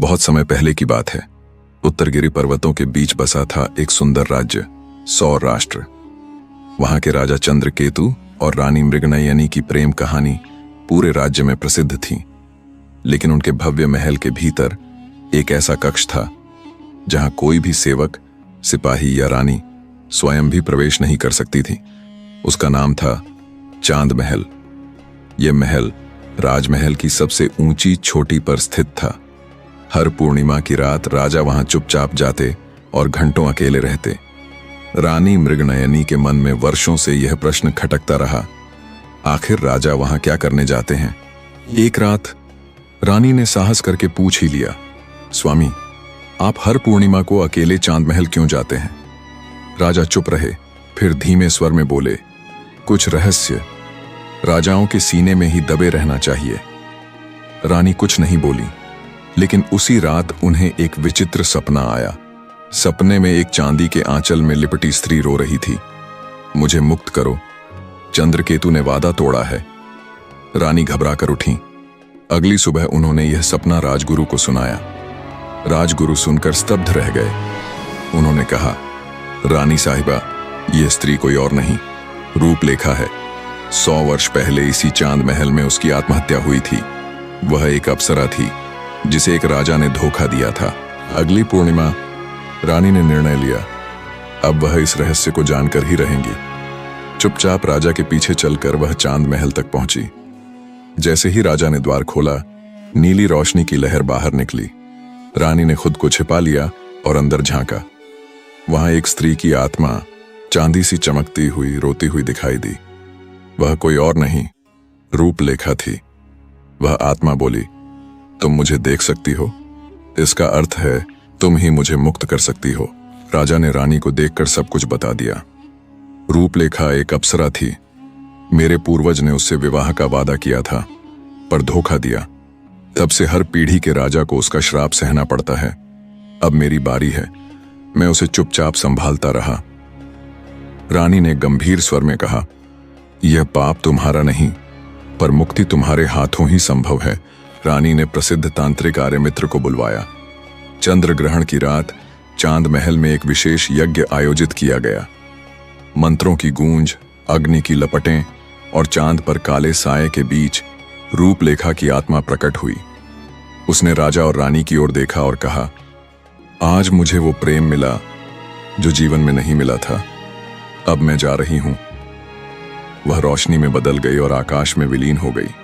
बहुत समय पहले की बात है। उत्तरगिरी पर्वतों के बीच बसा था एक सुंदर राज्य, सौराष्ट्र। वहां के राजा चंद्रकेतु और रानी मृगनयनी की प्रेम कहानी पूरे राज्य में प्रसिद्ध थी। लेकिन उनके भव्य महल के भीतर एक ऐसा कक्ष था जहां कोई भी सेवक, सिपाही या रानी स्वयं भी प्रवेश नहीं कर सकती थी। उसका नाम था चांद महल। यह महल राजमहल की सबसे ऊंची चोटी पर स्थित था। हर पूर्णिमा की रात राजा वहां चुपचाप जाते और घंटों अकेले रहते। रानी मृगनयनी के मन में वर्षों से यह प्रश्न खटकता रहा, आखिर राजा वहां क्या करने जाते हैं। एक रात रानी ने साहस करके पूछ ही लिया, स्वामी, आप हर पूर्णिमा को अकेले चांद महल क्यों जाते हैं? राजा चुप रहे, फिर धीमे स्वर में बोले, कुछ रहस्य राजाओं के सीने में ही दबे रहना चाहिए। रानी कुछ नहीं बोली, लेकिन उसी रात उन्हें एक विचित्र सपना आया। सपने में एक चांदी के आंचल में लिपटी स्त्री रो रही थी, मुझे मुक्त करो, चंद्रकेतु ने वादा तोड़ा है। रानी घबरा कर उठी। अगली सुबह उन्होंने यह सपना राजगुरु को सुनाया। राजगुरु सुनकर स्तब्ध रह गए। उन्होंने कहा, रानी साहिबा, यह स्त्री कोई और नहीं, रूपलेखा है। 100 वर्ष पहले इसी चांद महल में उसकी आत्महत्या हुई थी। वह एक अप्सरा थी जिसे एक राजा ने धोखा दिया था। अगली पूर्णिमा रानी ने निर्णय लिया, अब वह इस रहस्य को जानकर ही रहेंगी। चुपचाप राजा के पीछे चलकर वह चांद महल तक पहुंची। जैसे ही राजा ने द्वार खोला, नीली रोशनी की लहर बाहर निकली। रानी ने खुद को छिपा लिया और अंदर झांका। वहां एक स्त्री की आत्मा चांदी सी चमकती हुई रोती हुई दिखाई दी। वह कोई और नहीं, रूपलेखा थी। वह आत्मा बोली, तुम मुझे देख सकती हो, इसका अर्थ है तुम ही मुझे मुक्त कर सकती हो। राजा ने रानी को देखकर सब कुछ बता दिया। रूपलेखा एक अप्सरा थी। मेरे पूर्वज ने उससे विवाह का वादा किया था, पर धोखा दिया। तब से हर पीढ़ी के राजा को उसका श्राप सहना पड़ता है। अब मेरी बारी है। मैं उसे चुपचाप संभालता रहा। रानी ने गंभीर स्वर में कहा, यह पाप तुम्हारा नहीं, पर मुक्ति तुम्हारे हाथों ही संभव है। रानी ने प्रसिद्ध तांत्रिक आर्यमित्र को बुलवाया। चंद्र ग्रहण की रात चांद महल में एक विशेष यज्ञ आयोजित किया गया। मंत्रों की गूंज, अग्नि की लपटें और चांद पर काले साए के बीच रूपलेखा की आत्मा प्रकट हुई। उसने राजा और रानी की ओर देखा और कहा, आज मुझे वो प्रेम मिला जो जीवन में नहीं मिला था। अब मैं जा रही हूं। वह रोशनी में बदल गई और आकाश में विलीन हो गई।